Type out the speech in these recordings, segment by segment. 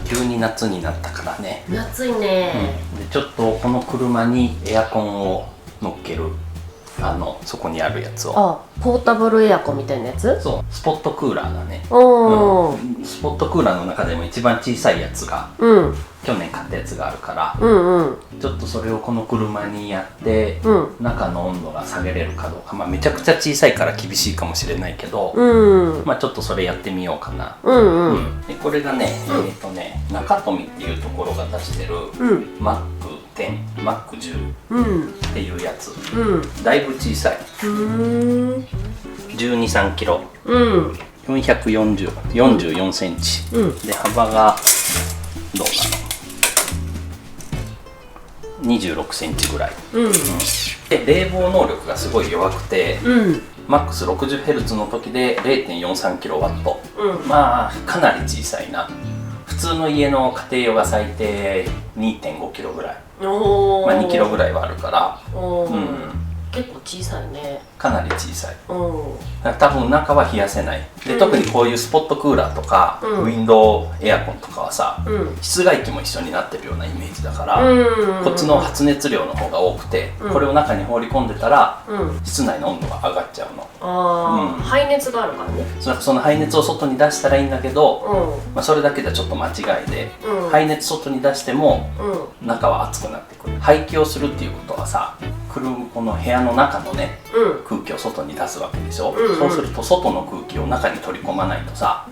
急に夏になったからね。夏いね、でちょっとこの車にエアコンを乗っける、そこにあるやつを。あ、ポータブルエアコンみたいなやつ。そう、スポットクーラーだね。おー、スポットクーラーの中でも一番小さいやつが、うん、去年買ったやつがあるから、うんうん、ちょっとそれをこの車にやって、うん、中の温度が下げれるかどうか、まあめちゃくちゃ小さいから厳しいかもしれないけど、うん、まあちょっとそれやってみようかな。うんうん、でこれがね、中富っていうところが出してる、Mac10、Mac10 っていうやつ、だいぶ小さい、12、3キロ、444センチ、で幅がどうだろう、26センチぐらい、で冷房能力がすごい弱くて、マックス 60Hz の時で 0.43kW、まあかなり小さいな。普通の家の家庭用が最低 2.5kg ぐらい、まあ 2kg ぐらいはあるから、結構小さいね。かなり小さい。だから多分中は冷やせない。で特にこういうスポットクーラーとか、ウィンドウエアコンとかはさ、室外機も一緒になってるようなイメージだから、こっちの発熱量の方が多くて、これを中に放り込んでたら、室内の温度が上がっちゃうの。排熱があるからね。その排熱を外に出したらいいんだけど、まあそれだけじゃちょっと間違いで、排熱外に出しても、中は熱くなってくる。排気をするっていうことはさ、この部屋の中のね、空気を外に出すわけでしょ。そうすると外の空気を中に取り込まないとさ、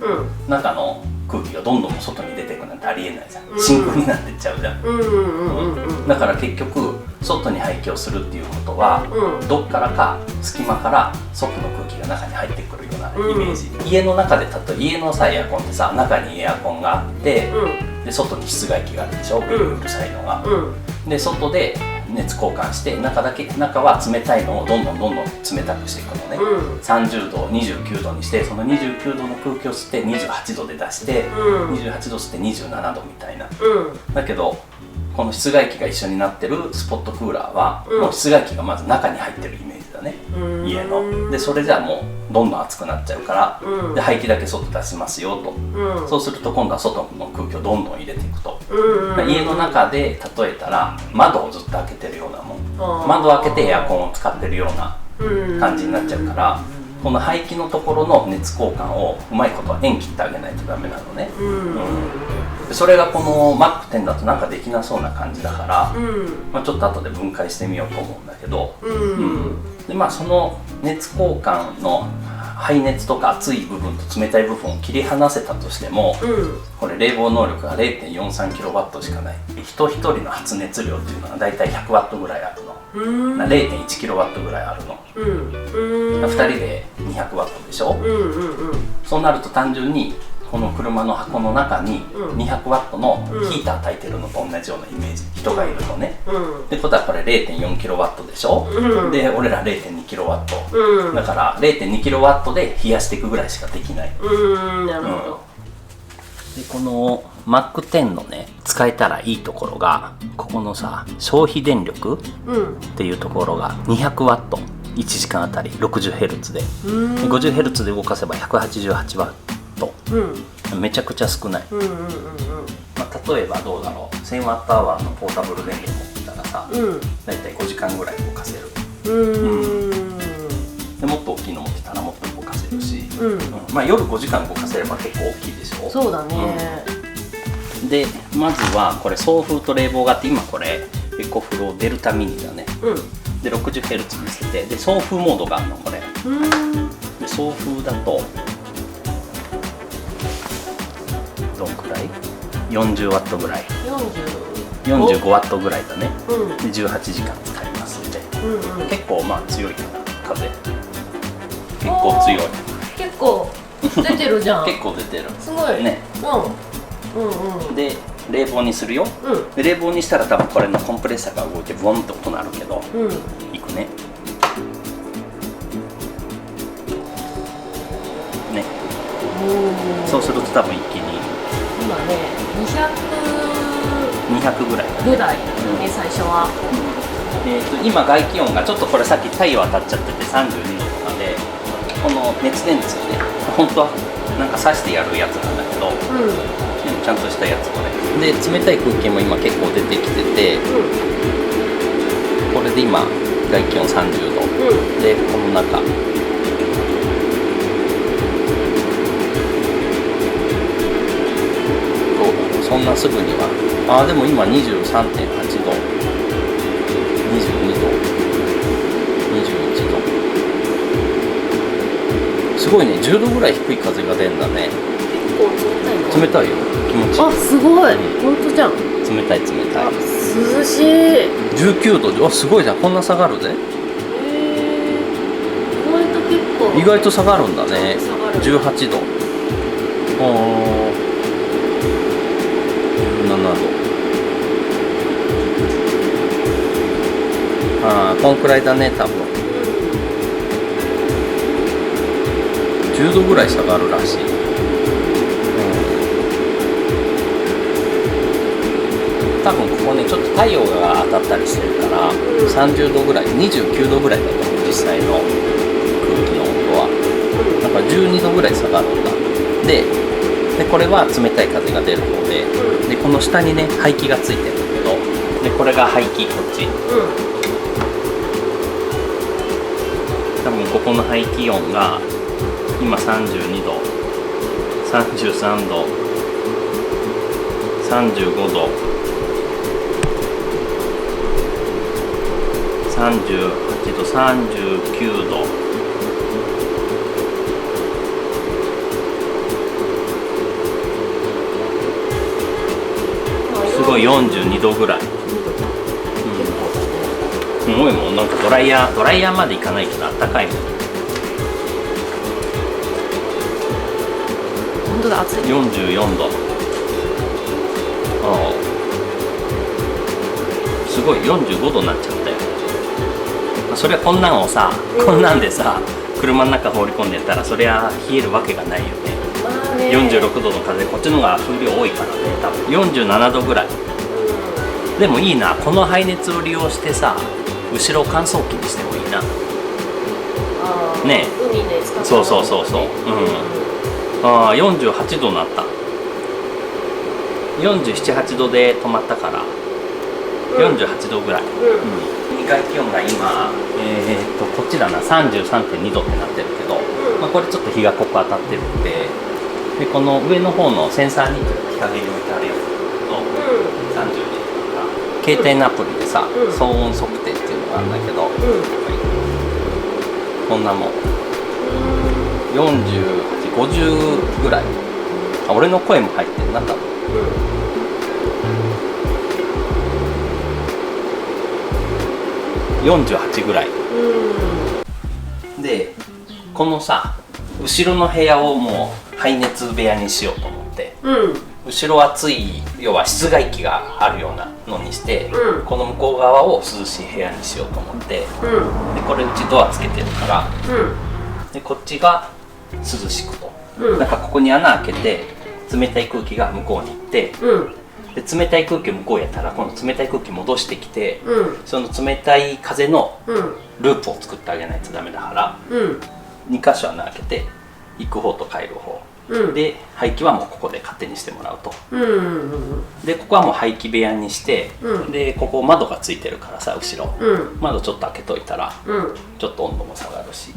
中の空気がどんどん外に出ていくなんてありえないじゃん。真空になってっちゃうじゃん。だから結局外に排気をするっていうことは、どっからか隙間から外の空気が中に入ってくるようなイメージ。家の中で家のさエアコンってさ、中にエアコンがあって、で外に室外機があるでしょ。うるさいのが。で外で熱交換して、中は冷たいのをどんどん冷たくしていくのね。30度を29度にして、その29度の空気を吸って28度で出して、28度吸って27度みたいな。だけどこの室外機が一緒になってるスポットクーラーは、もう室外機がまず中に入ってるイメージだね、家の。でそれじゃあもうどんどん熱くなっちゃうから、で排気だけ外出しますよと、そうすると今度は外の空気をどんどん入れていくと、家の中で例えたら窓をずっと開けてるようなもん、窓を開けてエアコンを使ってるような感じになっちゃうから、この排気のところの熱交換をうまいことは縁切ってあげないとダメなのね。それがこの Mac10 だとなんかできなそうな感じだから、まあちょっと後で分解してみようと思うんだけど、でまあその熱交換の排熱とか熱い部分と冷たい部分を切り離せたとしても、これ冷房能力が 0.43kW しかない。人一人の発熱量っていうのがだいたい 100W ぐらいあるの。0.1kW ぐらいあるの。2人で 200W でしょ。そうなると単純にこの車の箱の中に 200W のヒーター焚いてるのと同じようなイメージ、人がいるのね。ってことはこれ 0.4kW でしょ。で俺ら 0.2kW、だから 0.2kW で冷やしていくぐらいしかできない。なるほど。でこの Mac10 のね使えたらいいところが、ここのさ消費電力っていうところが 200W、1時間あたり 60Hz で、50Hz で動かせば 188W、めちゃくちゃ少ない。まあ、例えばどうだろう、1000Whのポータブル電源持ってたらさ、だいたい5時間ぐらい動かせる。でもっと大きいの持ってたらもっと動かせるし、まあ夜5時間動かせれば結構大きいでしょ。そうだね。でまずはこれ送風と冷房があって、今これエコフローデルタミニだね。で 60Hz にしてて、で送風モードがあるのこれ。で送風だとどんくらい ?40W ぐらい、45W ぐらいだね。で18時間使いますんで、結構まあ強いかな、風結構強い。結構出てるじゃん。結構出てる。すごいね。で冷房にするよ。で冷房にしたら多分これのコンプレッサーが動いてボンって音鳴るけど、いくね。ね。そうすると多分一気に今ね200ぐらいぐらいね、最初は。今外気温がちょっとこれさっき太陽当たっちゃってて32度とかで、この熱伝導で本当はなんか刺してやるやつなんだけど、でもちゃんとしたやつこれで、冷たい空気も今結構出てきてて、これで今外気温30度、でこの中そんなすぐにはでも今 23.8 度、22度、21度、すごいね。10度ぐらい低い風が出るんだね。結構冷たいの？冷たいよ、気持ちいい。あ、すごい、本当じゃん。冷たい冷たい。涼しい。19度、すごいじゃん。こんな下がるぜ。意外と結構意外と下がるんだね。下がる。18度、17度、こんくらいだね多分。10度ぐらい下がるらしい。多分ここね、ちょっと太陽が当たったりしてるから、30度ぐらい、29度ぐらいだと思う、実際の空気の温度は。だから12度ぐらい下がるんだ。でこれは冷たい風が出る方で、でこの下にね排気がついてるんだけど、でこれが排気、こっち、多分ここの排気温が今32度、33度、35度、38度、39度、すごい42度ぐらい。すごいもん。なんかドライヤーまでいかないけどあったかいもん。本当だ、暑い。44度。すごい45度になっちゃったよ。そりゃこんなんをさ、こんなんでさ車の中放り込んでたらそりゃ冷えるわけがないよね。46度の風、こっちの方が風量多いからね。多分47度ぐらい。でもいいな、この排熱を利用してさ、後ろを乾燥機にしてもいいな。ねえ、海で使ったそうそうそうそう。48度になった。47、8度で止まったから48度ぐらい。外気温が今、こっちだな、33.2 度ってなってるけど、これちょっと日がここ当たってるんで、でこの上の方のセンサーに日陰に置いてあるやつだけど、32度とか携帯のアプリでさ、騒音測定っていうのがあるんだけど、こんなもん48、50ぐらい。俺の声も入ってるな多分。48ぐらい。でこのさ、後ろの部屋をもう排熱部屋にしようと思って、後ろ暑い、要は室外機があるようなのにして、この向こう側を涼しい部屋にしようと思って、でこれうちドアつけてるから、でこっちが涼しくと、だからここに穴開けて冷たい空気が向こうに行って、で冷たい空気を向こうやったら今度冷たい空気戻してきて、その冷たい風のループを作ってあげないとダメだから、2箇所穴開けて行く方と帰る方、で排気はもうここで勝手にしてもらうと、でここはもう排気部屋にして、でここ窓がついてるからさ、後ろ、窓ちょっと開けといたら、ちょっと温度も下がるし。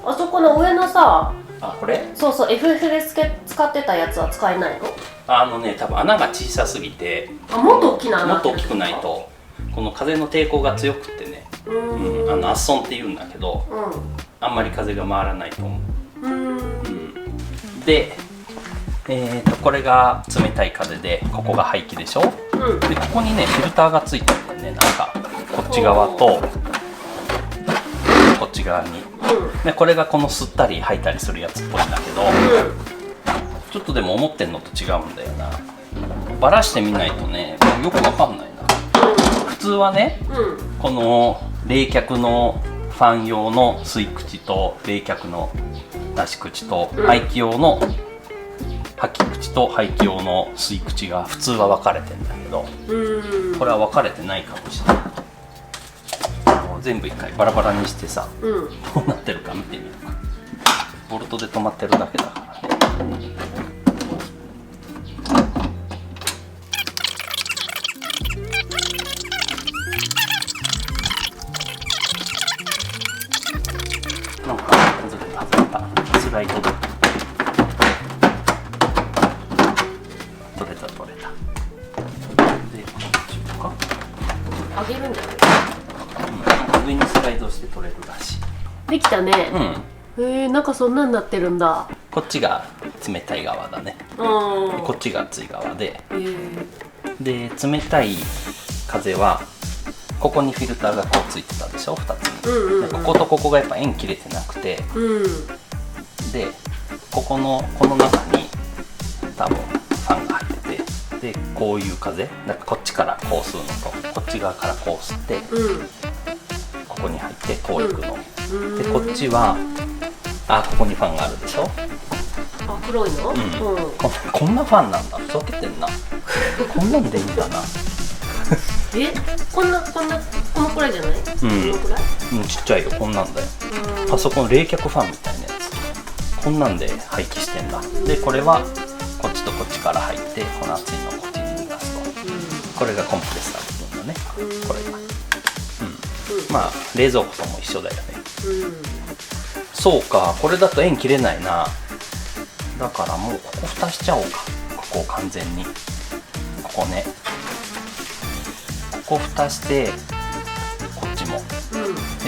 あそこの上のさ、これそうそう、FF で使ってたやつは使えないの？多分穴が小さすぎて、もっと大きな穴、もっと大きくないとこの風の抵抗が強くってね、アッソンって言うんだけど、あんまり風が回らないと思う。で、これが冷たい風で、ここが排気でしょ、でここにねフィルターがついてるんだよね。なんかこっち側とこっち側に、でこれがこの吸ったり吐いたりするやつっぽいんだけど、ちょっとでも思ってんのと違うんだよな。バラしてみないとねよくわかんないな。普通はね、この冷却のファン用の吸い口と冷却の出し口と、排気用の吐き口と排気用の吸い口が普通は分かれてんだけど、これは分かれてないかもしれない。全部一回バラバラにしてさ、どうなってるか見てみようか。ボルトで止まってるだけだからね。取れたで、こっちかあげるんじゃない？上にスライドして取れるらしい。できたね。なんかそんなんなってるんだ。こっちが冷たい側だね。こっちが熱い側で、で冷たい風はここにフィルターがこうついてたでしょ、2つに。こことここがやっぱ円切れてなくて、でこの中に多分ファンが入ってて、でこういう風だからこっちからこう吸うのとこっち側からこう吸って、ここに入ってこういくの。でこっちはここにファンがあるでしょ。黒いの？こんなファンなんだ。ふざけてんな。こんなんでいいんだな。このくらいじゃない？このくらい？ちっちゃいよ。こんなんだよ。パソコン冷却ファンみたいなやつ。こんなんで廃棄してんだ。でこれはこっちとこっちから入ってこの熱いのをこっちに逃がすと、これがコンプレッサー部分だね。これがまあ冷蔵庫とも一緒だよね。そうか、これだと円切れないな。だからもうここ蓋しちゃおうか。ここを完全にここね、ここ蓋してこっちも、で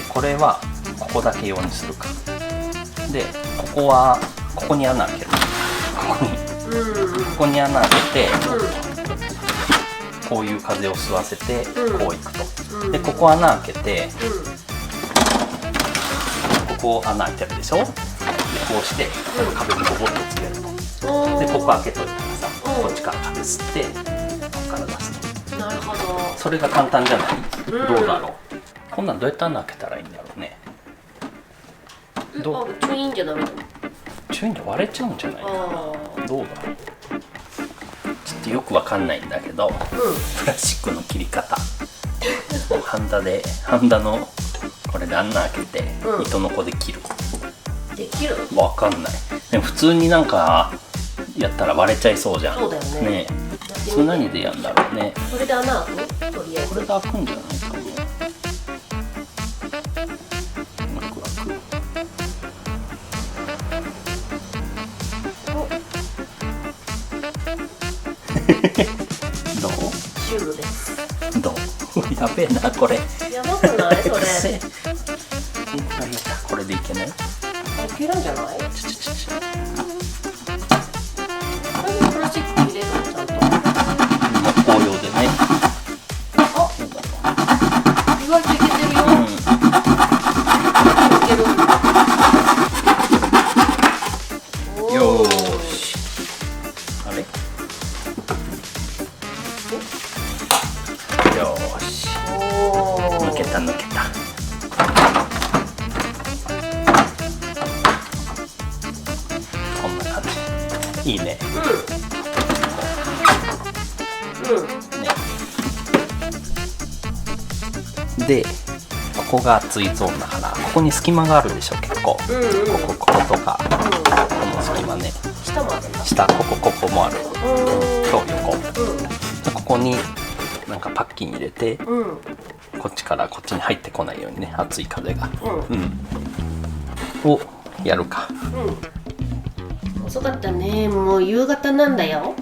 これはここだけ用にするか。でここに穴開ける。ここに穴開けて、こういう風を吸わせてこういくと。でここ穴開けて、ここ穴開いてるでしょ。でこうして壁にボボッとつけると。でここ開けといたらさ、こっちから風吸ってここから出すと。なるほど。それが簡単じゃない？どうだろう。こんなんどうやって穴開けたらいいんだろうね。チュイーンじゃダメなの？チュイーンで割れちゃうんじゃないかな。どうだろう。ちょっとよくわかんないんだけど、プラスチックの切り方。ハンダのこれで穴開けて、糸のこで切る。できる？わかんない。でも普通になんかやったら割れちゃいそうじゃん。そうだよね。それ何でやんだろうね。それで穴開く？とりあえず。これで開くんじゃないかも。どう？シュールです。どう？やべえなこれ。やばくないそれ？これでいけない？いけるんじゃない？プラスチック入れるのちゃんと。紅葉でね。意外といけてるよ。いける。よーし。あれ？よーし。抜けた。こんな感じ。いいね。でここが熱いゾーンだから、ここに隙間があるでしょ結構。こことか、この隙間ね。下もある。下ここもある。そう横。ここになんかパッキン入れて、こっちからこっちに入ってこないようにね、熱い風が。をやるか。遅かったね。もう夕方なんだよ。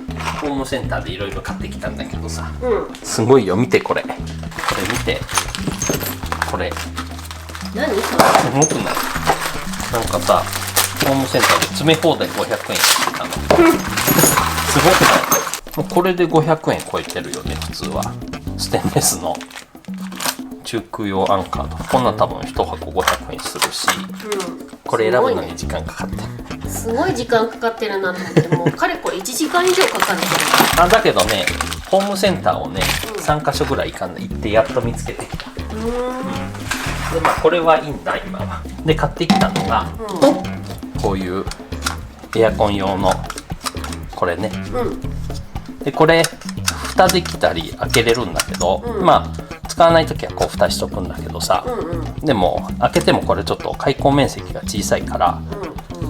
ホームセンターでいろいろ買ってきたんだけどさ、すごいよ。見てこれ見てこれ。何それ？すごくない？なんかさ、ホームセンターで詰め放題500円してたの。すごくない？もうこれで500円超えてるよね普通は。ステンレスの中空用アンカーとか、こんなん多分1箱500円するし、これ選ぶのに時間かかって。すごい時間かかってるなと思って、もうかれこれ1時間以上かかってる。だけどね、ホームセンターをね、3カ所ぐらい行ってやっと見つけてきた。でこれはいいんだ今は。で買ってきたのが、こういうエアコン用のこれね。でこれ蓋できたり開けれるんだけど、使わない時はこう蓋しとくんだけどさ、でも開けてもこれちょっと開口面積が小さいから、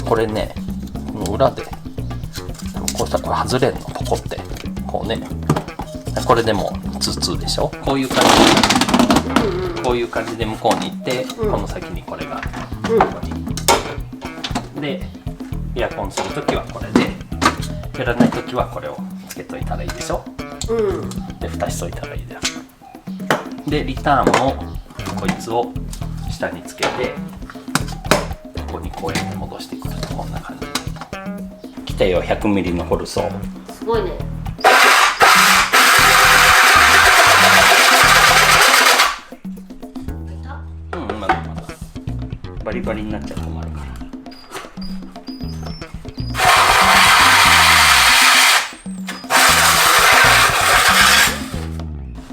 これね、この裏でこうしたらこれ外れんの、ポコってこうね。これでもツーツーでしょ。こういう感じで向こうに行って、この先にこれがここにでエアコンする時はこれでやらないときはこれをつけといたらいいでしょ。うん。で蓋しといたらいいじゃん。でリターンもこいつを下につけてここにこうやって戻してくるとこんな感じ。来たよ 100mm のホルソー。すごいね。うん、まだまだバリバリになっちゃ困るから。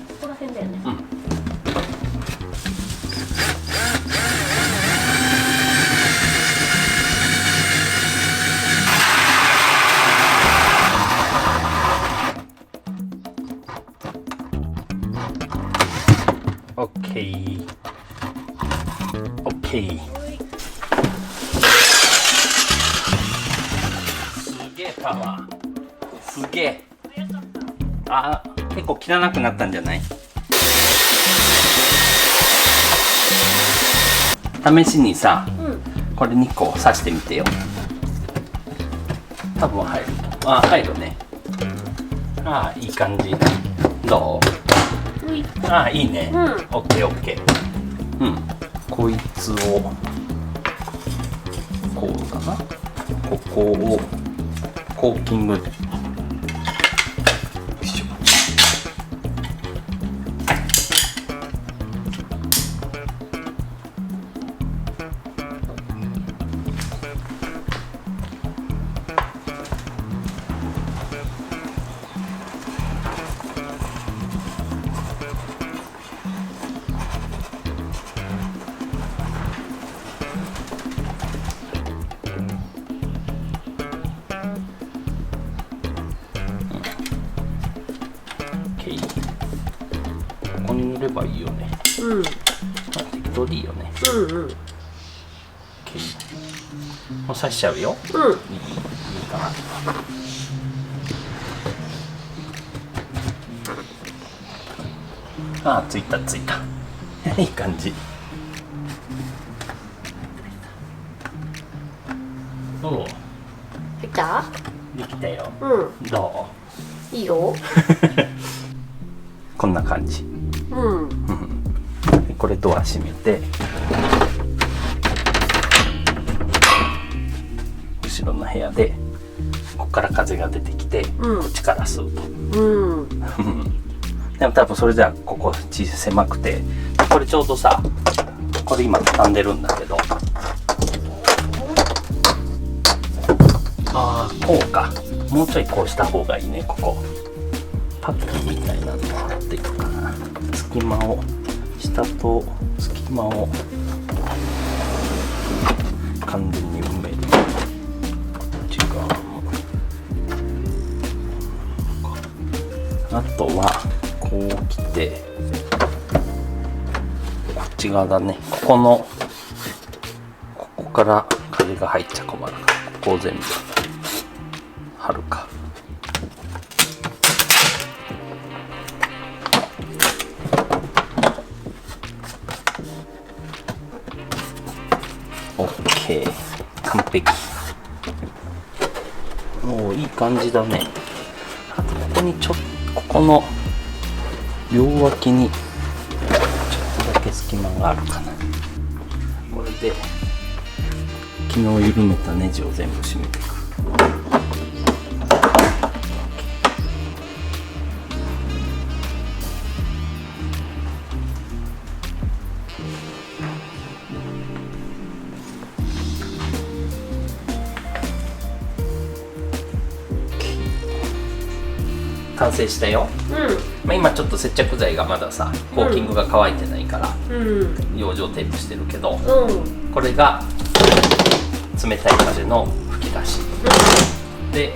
ここら辺だよね。うん。オッケー。オッケー。すげえパワー。すげえ。あ、結構汚くなったんじゃない？試しにさ、これ2個刺してみてよ。多分入る。あ、入るね。あ、いい感じ。どう？あ、いいね。オッケーオッケー。うん。こいつをこうかな。ここをコーキング。よいしょ。ここに塗ればいいよね。うん。適当でいいよね。うんうん。もう刺しちゃうよ。いいかな。あ、ついたついた。いい感じ。おう、できた？できたよ。どいいよ。う？こんな感じ。これドア閉めて、後ろの部屋でここから風が出てきて、こっちから吸うと。でも多分それじゃここ狭くて、これちょうどさ、これ今畳んでるんだけど、ああ、こうか。もうちょいこうした方がいいね。ここパッキンみたいなのを貼っていくかな。隙間を、下と隙間を完全に埋める。内側も。あとはこう来て、こっち側だね。ここから風が入っちゃ困るから、ここを全部貼るか。オッケー、完璧。もういい感じだね。あとここにここの両脇にちょっとだけ隙間があるかな。これで昨日緩めたネジを全部締めていく。完成したよ。まあ、今ちょっと接着剤がまださ、コーキングが乾いてないから養生テープしてるけど、これが冷たい風の吹き出し、で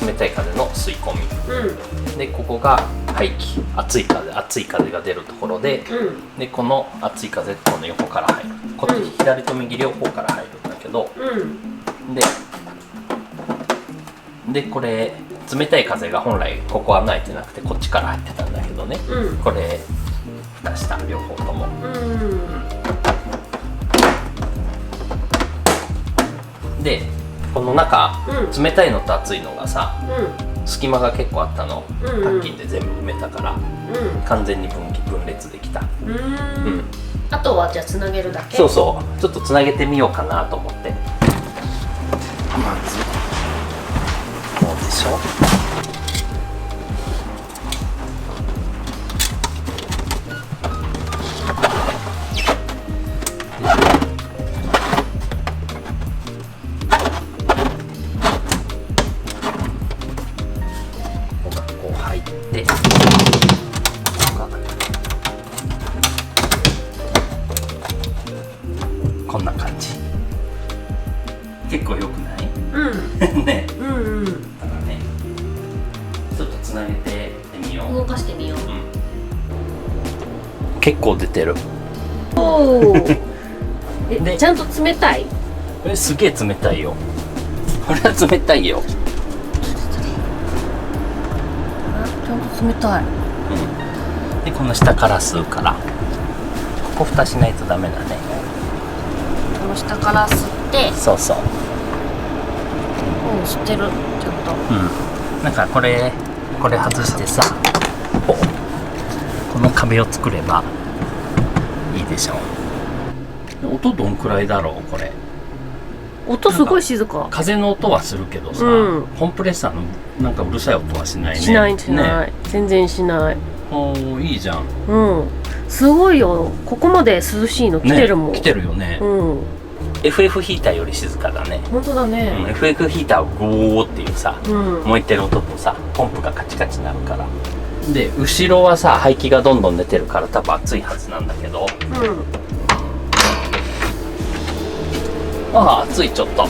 冷たい風の吸い込み、でここが排気、熱い風が出るところで、でこの熱い風この横から入る。こっち左と右両方から入るんだけど、でこれ冷たい風が本来ここは開いてなくてこっちから入ってたんだけどね、これ蓋した両方とも。でこの中、う冷たいのと熱いのがさ、う隙間が結構あったの、うんパッキンで全部埋めたから、完全に分裂できた。あとはじゃあつなげるだけ。そうそう、ちょっとつなげてみようかなと思って。まずこうでしょ。こう入ってこんな感じ。結構良くないね。だからね、ちょっとつなげてみよう。動かしてみよう。結構出てる。おお。でちゃんと冷たい？すげえ冷たいよ。これは冷たいよ。ちゃんと冷たい。でこの下から吸うから、ここ蓋しないとダメだね。この下から吸って。そうそう。吸ってる、ちゃんと。なんかこれ外してさ、この壁を作ればいいでしょう。音どんくらいだろうこれ。音すごい静か。風の音はするけどさ、コンプレッサーのなんかうるさい音はしないね。しないね、全然しない。いいじゃん。すごいよ。ここまで涼しいの来てるもん。来てるよね。FF ヒーターより静かだね。本当だね。FF ヒーターはゴーっていうさ、燃えてる音とさ、ポンプがカチカチになるから。で後ろはさ、排気がどんどん出てるから多分熱いはずなんだけど、熱い。ちょっと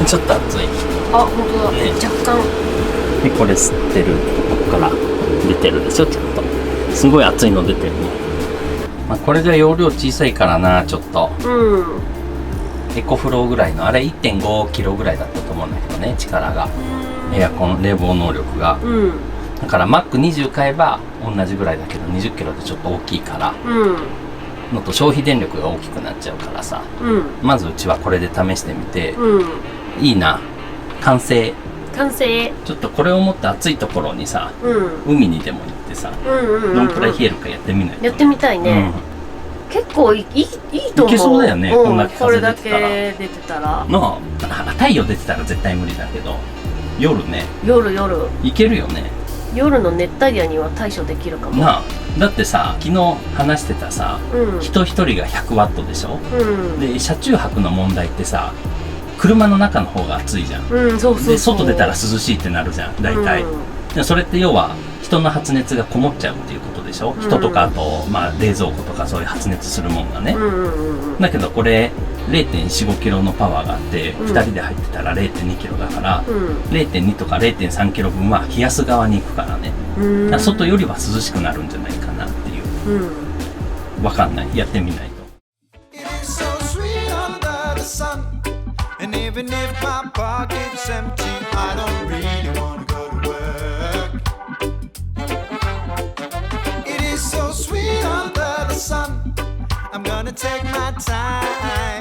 ちょっと熱い。あ、本当だね。若干でこれ吸ってる、ここから出てるでしょ。ちょっとすごい熱いの出てるね。これが容量小さいからな、ちょっとエコフローぐらいの、あれ 1.5 キロぐらいだったと思うんだけどね、力が、エアコン冷房能力が、だから Mac20 買えば同じぐらいだけど、20キロでちょっと大きいから、のと消費電力が大きくなっちゃうからさ、まずうちはこれで試してみて、いいな、完成。ちょっとこれを持って暑いところにさ、海にでも行ってさ、どんくらい冷えるかやってみないと。やってみたいね。結構いいと思う。いけそうだよね、こんだけ風出てたら。これだけ出てたら。太陽出てたら絶対無理だけど、夜ね。夜。いけるよね。夜の熱帯夜には対処できるかも。だってさ、昨日話してたさ、人一人が100ワットでしょ。で車中泊の問題ってさ、車の中の方が暑いじゃん。で外出たら涼しいってなるじゃん大体。でそれって要は人の発熱がこもっちゃうっていうことでしょ。人とかあと、冷蔵庫とかそういう発熱するもんがね。だけどこれ 0.45 キロのパワーがあって、2人で入ってたら 0.2 キロだから、0.2 とか 0.3 キロ分は冷やす側に行くからね。だから外よりは涼しくなるんじゃないかなっていう。わかんない、やってみないと。And even if my pocket's empty, I don't really wanna go to work. It is so sweet under the sun. I'm gonna take my time.